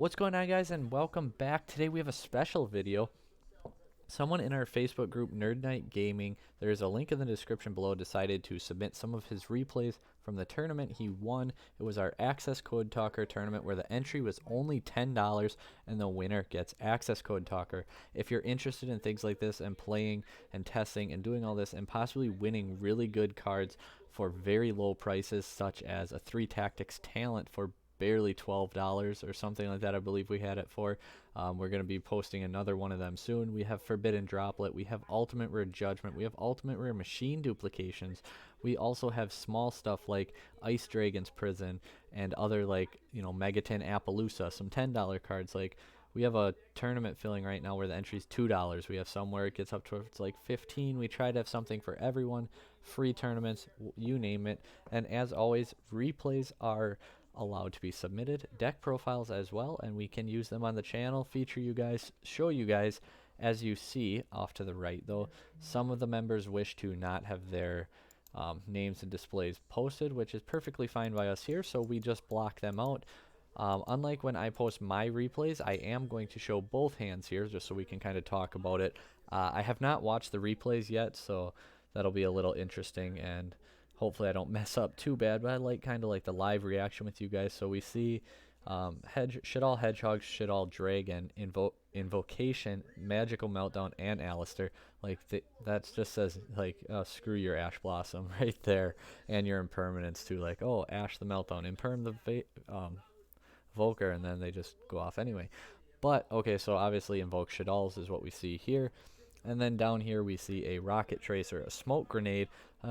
What's going on, guys, and welcome back. Today we have a special video. Someone in our Facebook group, Nerd Night Gaming, there's a link in the description below, decided to submit some of his replays from the tournament he won. It was our Access Code Talker tournament where the entry was only $10 and the winner gets Access Code Talker. If you're interested in things like this and playing and testing and doing all this and possibly winning really good cards for very low prices, such as a 3 Tactics Talent for barely $12 or something like that, I believe we had it for. We're going to be posting another one of them soon. We have Forbidden Droplet, we have Ultimate Rare Judgment, we have Ultimate Rare Machine Duplications. We also have small stuff like Ice Dragon's Prison and other, like, Megaton Appaloosa, some $10 cards. Like, we have a tournament filling right now where the entry is $2. We have somewhere it gets up to like 15. We try to have something for everyone. Free tournaments, you name it. And as always, replays are allowed to be submitted, deck profiles as well, and we can use them on the channel, feature you guys, show you guys. As you see off to the right, though, some of the members wish to not have their names and displays posted, which is perfectly fine by us here, so we just block them out. Unlike when I post my replays, I am going to show both hands here just so we can kind of talk about it. I have not watched the replays yet, so that'll be a little interesting, and hopefully I don't mess up too bad, but I like kind of like the live reaction with you guys. So we see Shit All Hedgehog, Shit All Dragon, Invocation, Magical Meltdown, and Alistair. Like, that just says, like, screw your Ash Blossom right there, and your Impermanence too. Like, oh, Ash the Meltdown, Imperm the Volker, and then they just go off anyway. But, okay, so obviously Invoke Shit Alls is what we see here. And then down here we see a Rocket Tracer, a Smoke Grenade.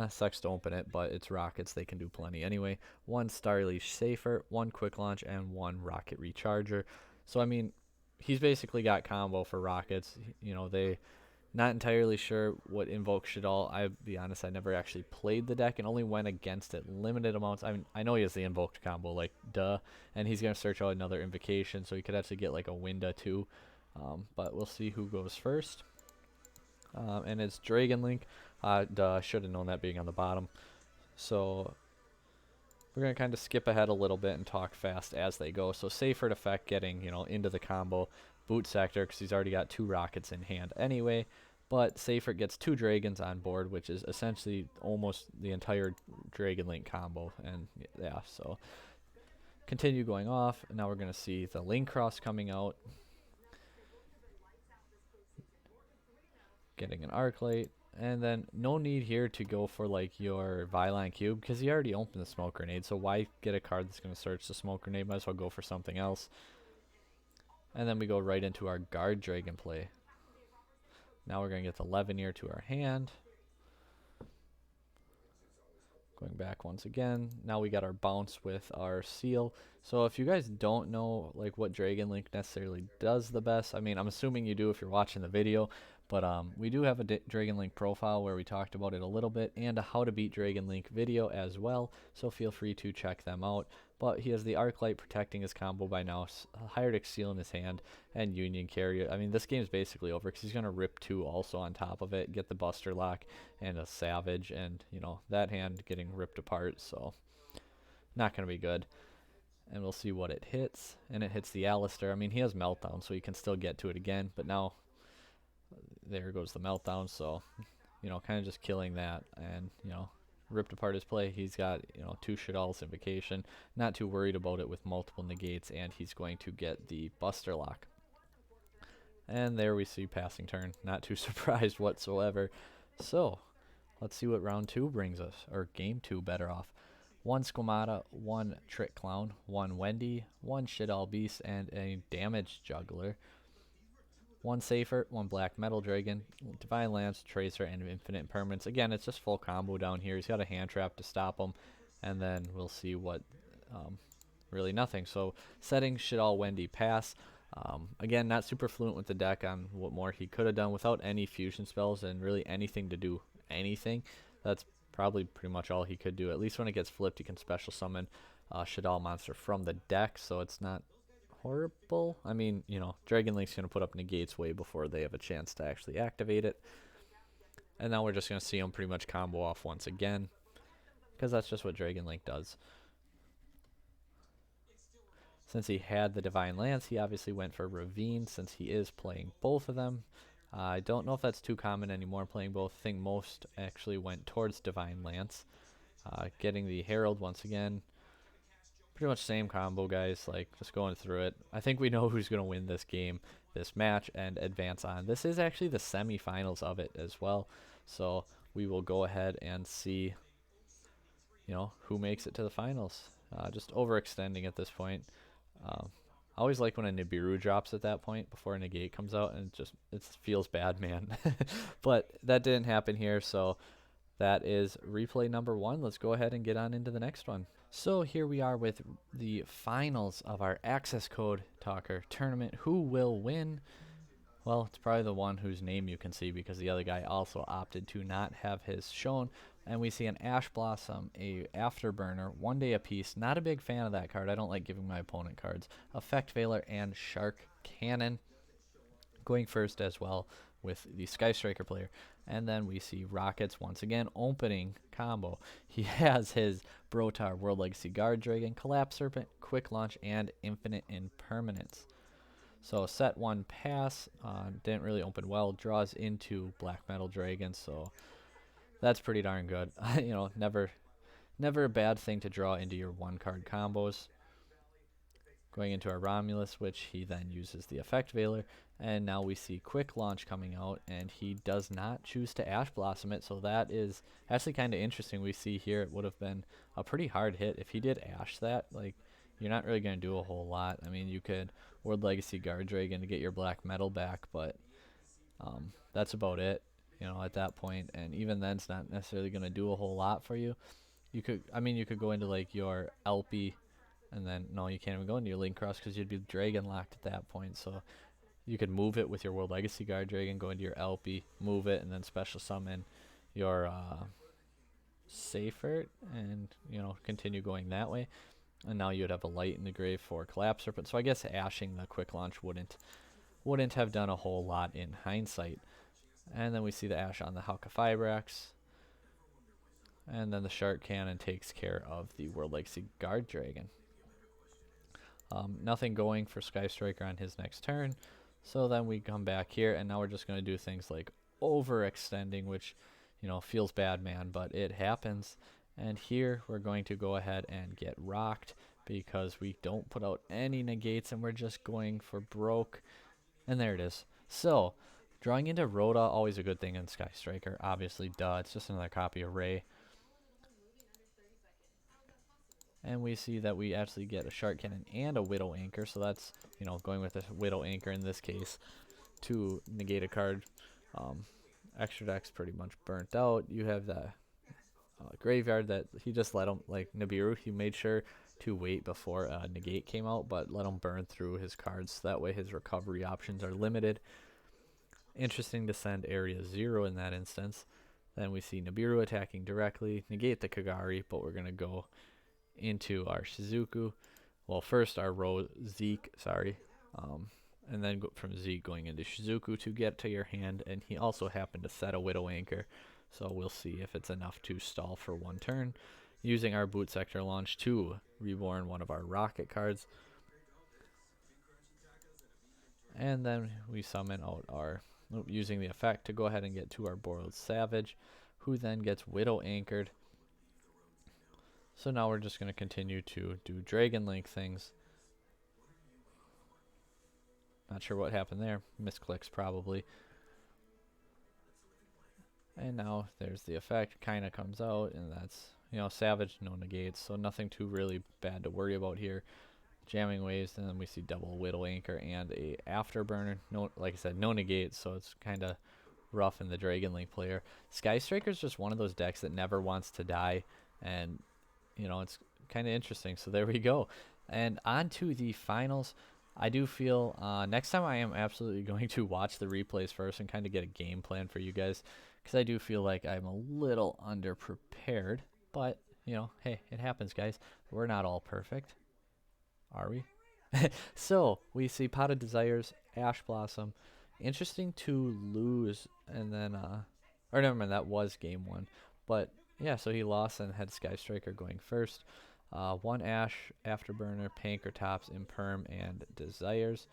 Sucks to open it, but it's rockets, they can do plenty anyway. 1 Starleash Safer, 1 Quick Launch, and 1 Rocket Recharger. So, I mean, he's basically got combo for rockets. They not entirely sure what Invoke should all. I'll be honest, I never actually played the deck and only went against it limited amounts. I mean, I know he has the invoked combo, like, duh. And he's going to search out another invocation, so he could actually get like a Winda too. But we'll see who goes first. And it's Dragon Link. Duh, I should have known that being on the bottom. So we're going to kind of skip ahead a little bit and talk fast as they go. So Seyfert effect getting, into the combo. Boot Sector, because he's already got 2 rockets in hand anyway. But Seyfert gets 2 dragons on board, which is essentially almost the entire Dragon Link combo. And yeah, so continue going off. And now we're going to see the Link Cross coming out. Getting an Arc Light, and then no need here to go for like your Violent Cube because he already opened the Smoke Grenade, so why get a card that's going to search the Smoke Grenade? Might as well go for something else. And then we go right into our Guard Dragon play. Now we're going to get the Levineer to our hand. Going back once again. Now we got our bounce with our seal. So if you guys don't know like what Dragon Link necessarily does the best, I mean, I'm assuming you do if you're watching the video, but we do have a Dragon Link profile where we talked about it a little bit, and a how to beat Dragon Link video as well, so feel free to check them out. But he has the Arc Light protecting his combo by now, Hierarch Seal in his hand, and Union Carrier. I mean, this game's basically over because he's going to rip 2 also on top of it, get the Buster Lock and a Savage, and, that hand getting ripped apart, so not going to be good. And we'll see what it hits, and it hits the Alistair. I mean, he has Meltdown, so he can still get to it again, but now there goes the Meltdown, so, kind of just killing that, and, ripped apart his play. He's got, 2 Shit Alls Invocation, not too worried about it with multiple negates, and he's going to get the Buster Lock. And there we see passing turn, not too surprised whatsoever. So, let's see what round 2 brings us, or game 2 better off. 1 Squamata, 1 Trick Clown, 1 Wendy, 1 Shit All Beast, and a Damage Juggler. 1 Seyfert, 1 Black Metal Dragon, Divine Lance, Tracer, and Infinite Impermanence. Again, it's just full combo down here. He's got a hand trap to stop him, and then we'll see what, really nothing. So settings, Shit All Wendy pass. Again, not super fluent with the deck on what more he could have done without any fusion spells and really anything to do anything. That's probably pretty much all he could do. At least when it gets flipped, he can special summon Shit All monster from the deck, so it's not horrible. I mean, Dragon Link's going to put up negates way before they have a chance to actually activate it. And now we're just going to see him pretty much combo off once again, because that's just what Dragon Link does. Since he had the Divine Lance, he obviously went for Ravine since he is playing both of them. I don't know if that's too common anymore, playing both. I think most actually went towards Divine Lance. Getting the Herald once again. Pretty much same combo, guys, like just going through it. I think we know who's going to win this game, this match, and advance on. This is actually the semifinals of it as well. So we will go ahead and see, who makes it to the finals. Just overextending at this point. I always like when a Nibiru drops at that point before a negate comes out, and it feels bad, man. But that didn't happen here, so that is replay number 1. Let's go ahead and get on into the next one. So here we are with the finals of our access code talker tournament. Who will win? Well, it's probably the one whose name you can see, because the other guy also opted to not have his shown. And we see an Ash Blossom, a Afterburner, 1 day apiece. Not a big fan of that card. I don't like giving my opponent cards. Effect Veiler and Shark Cannon going first as well with the Sky Striker player. And then we see Rockets once again opening combo. He has his Brotar World Legacy Guard Dragon, Collapse Serpent, Quick Launch, and Infinite Impermanence. So set 1 pass, didn't really open well, draws into Black Metal Dragon, so that's pretty darn good. Never a bad thing to draw into your 1-card combos. Going into our Romulus, which he then uses the Effect Veiler, and now we see Quick Launch coming out, and he does not choose to Ash Blossom it, so that is actually kind of interesting. We see here it would have been a pretty hard hit. If he did Ash that, like, you're not really going to do a whole lot. I mean, you could World Legacy Guard Dragon to get your Black Metal back, but that's about it, at that point. And even then, it's not necessarily going to do a whole lot for you. You could go into like your LP, and then no, you can't even go into your Link Cross because you'd be Dragon locked at that point. So you could move it with your World Legacy Guard Dragon, go into your LP, move it, and then special summon your Seyfert, and continue going that way. And now you'd have a Light in the Grave for Collapse Serpent. So I guess ashing the Quick Launch wouldn't have done a whole lot in hindsight. And then we see the Ash on the Halqifibrax. And then the Shark Cannon takes care of the World Legacy Guard Dragon. Nothing going for Sky Striker on his next turn. So then we come back here, and now we're just going to do things like overextending, which, feels bad, man, but it happens. And here we're going to go ahead and get rocked because we don't put out any negates, and we're just going for broke. And there it is. So drawing into Rhoda, always a good thing in Sky Striker. Obviously, duh, it's just another copy of Ray. And we see that we actually get a Shark Cannon and a Widow Anchor. So that's, going with a Widow Anchor in this case to negate a card. Extra deck's pretty much burnt out. You have the graveyard that he just let him, like Nibiru, he made sure to wait before negate came out, but let him burn through his cards. So that way his recovery options are limited. Interesting to send Area 0 in that instance. Then we see Nibiru attacking directly, negate the Kagari, but we're going to go into our Shizuku. Well, first our Zeke, and then from Zeke going into Shizuku to get to your hand, and he also happened to set a Widow Anchor, so we'll see if it's enough to stall for 1 turn. Using our Boot Sector launch to reborn one of our Rocket cards. And then we summon out our, using the effect to go ahead and get to our Boiled Savage, who then gets Widow Anchored. So now we're just going to continue to do Dragon Link things. Not sure what happened there. Misclicks probably. And now there's the effect. Kind of comes out, and that's, Savage, no negates. So nothing too really bad to worry about here. Jamming Waves, and then we see double Widow Anchor and a Afterburner. No, like I said, no negates, so it's kind of rough in the Dragon Link player. Sky Striker is just one of those decks that never wants to die, and it's kind of interesting. So there we go. And on to the finals. I do feel next time I am absolutely going to watch the replays first and kind of get a game plan for you guys, because I do feel like I'm a little underprepared. But, hey, it happens, guys. We're not all perfect. Are we? So we see Pot of Desires, Ash Blossom. Interesting to lose, and then, or never mind, that was game 1. But yeah, so he lost and had Sky Striker going first. 1 Ash, Afterburner, Pankratops, Imperm, and Desires.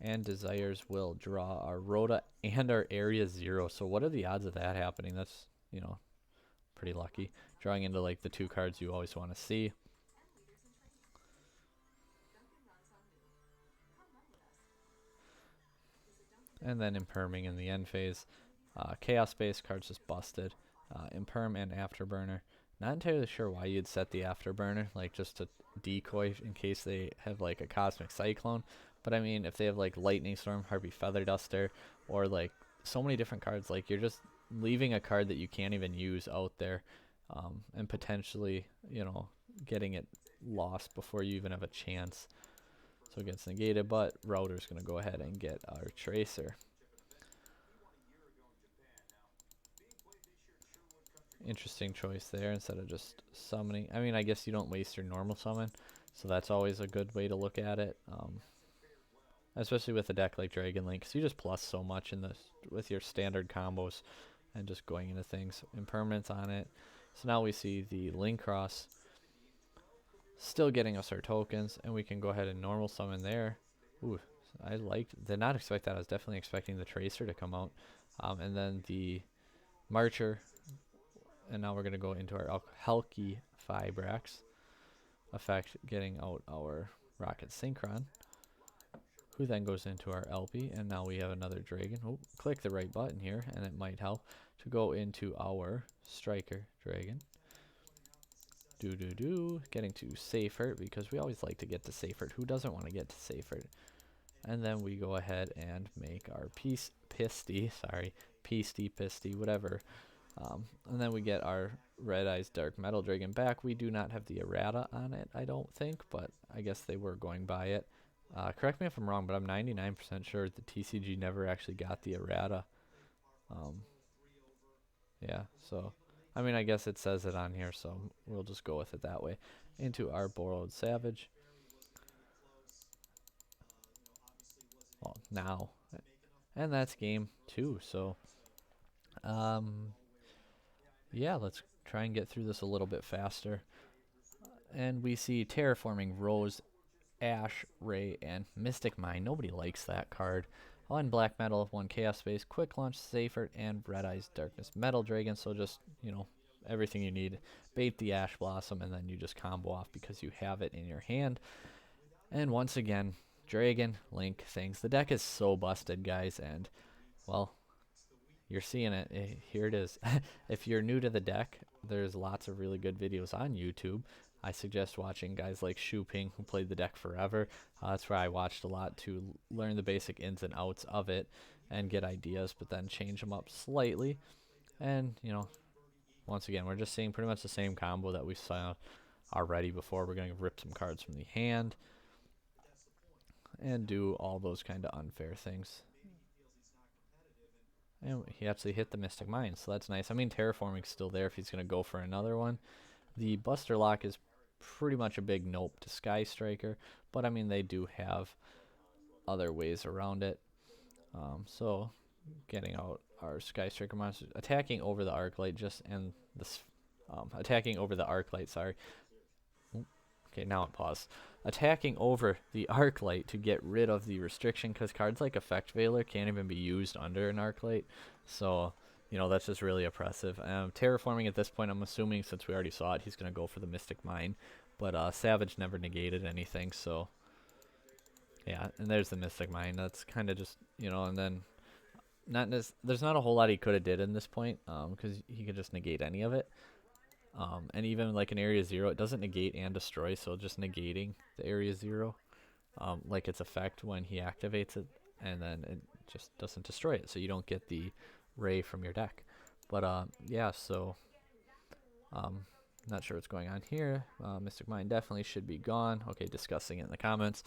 And Desires will draw our Rhoda and our Area 0. So what are the odds of that happening? That's, you know, pretty lucky. Drawing into like the 2 cards you always want to see. And then Imperming in the end phase. Chaos Base cards just busted. Imperm and Afterburner. Not entirely sure why you'd set the Afterburner, like just to decoy in case they have like a Cosmic Cyclone. But I mean, if they have like Lightning Storm, Harpy Feather Duster, or like so many different cards, like you're just leaving a card that you can't even use out there, and potentially, you know, getting it lost before you even have a chance. So it gets negated, but Router's going to go ahead and get our Tracer. Interesting choice there instead of just summoning. I mean, I guess you don't waste your normal summon, so that's always a good way to look at it. Especially with a deck like Dragon Link, because you just plus so much in this with your standard combos and just going into things. Impermanence on it. So now we see the Link Cross still getting us our tokens, and we can go ahead and normal summon there. Ooh, did not expect that. I was definitely expecting the Tracer to come out. And then the Marcher. And now we're going to go into our Helki Fibrax effect, getting out our Rocket Synchron, who then goes into our LP, and now we have another Dragon. Oh, click the right button here, and it might help to go into our Striker Dragon. Getting to Safe Hurt, because we always like to get to Safe Hurt. Who doesn't want to get to Safe Hurt? And then we go ahead and make our Pisty, whatever. And then we get our Red Eyes Dark Metal Dragon back. We do not have the errata on it, I don't think, but I guess they were going by it. Correct me if I'm wrong, but I'm 99% sure the TCG never actually got the errata. Yeah, so, I mean, I guess it says it on here, so we'll just go with it that way. Into our Borrowed Savage. Well, now. And that's game 2, so... yeah, let's try and get through this a little bit faster. And we see Terraforming Rose, Ash, Ray, and Mystic Mine. Nobody likes that card. One Black Metal, 1 Chaos Space, Quick Launch, Safer, and Red Eyes Darkness Metal Dragon. So just, you know, everything you need. Bait the Ash Blossom, and then you just combo off because you have it in your hand. And once again, Dragon, Link, things. The deck is so busted, guys, and, well... You're seeing it. Here it is. If you're new to the deck, there's lots of really good videos on YouTube. I suggest watching guys like Shu Ping, who played the deck forever. That's where I watched a lot to learn the basic ins and outs of it and get ideas, but then change them up slightly. And, you know, once again, we're just seeing pretty much the same combo that we saw already before. We're going to rip some cards from the hand and do all those kind of unfair things. And he actually hit the Mystic Mine, so that's nice. I mean, Terraforming's still there if he's going to go for another one. The Buster Lock is pretty much a big nope to Sky Striker, but I mean, they do have other ways around it. So, getting out our Sky Striker monsters, attacking over the Arclight attacking over the Arclight, sorry. Okay, now it paused. Attacking over the Arclight to get rid of the restriction, because cards like Effect Veiler can't even be used under an Arclight. So, you know, that's just really oppressive. Terraforming at this point, I'm assuming, since we already saw it, he's going to go for the Mystic Mine. But Savage never negated anything, so... Yeah, and there's the Mystic Mine. That's kind of just, you know, and then... there's not a whole lot he could have did in this point, because he could just negate any of it. And even like an Area 0, it doesn't negate and destroy, so just negating the Area 0, like its effect when he activates it, and then it just doesn't destroy it, so you don't get the Ray from your deck. But yeah, so not sure what's going on here. Mystic Mine definitely should be gone. Okay, discussing it in the comments.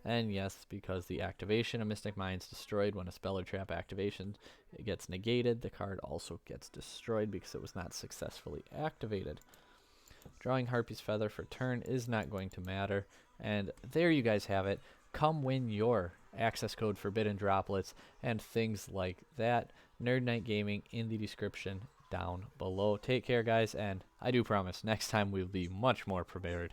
And yes, because the activation of Mystic Mine is destroyed when a spell or trap activation it gets negated, the card also gets destroyed because it was not successfully activated. Drawing Harpy's Feather for turn is not going to matter. And there you guys have it. Come win your access code Forbidden Droplets and things like that. Nerd Night Gaming in the description down below. Take care, guys, and I do promise next time we'll be much more prepared.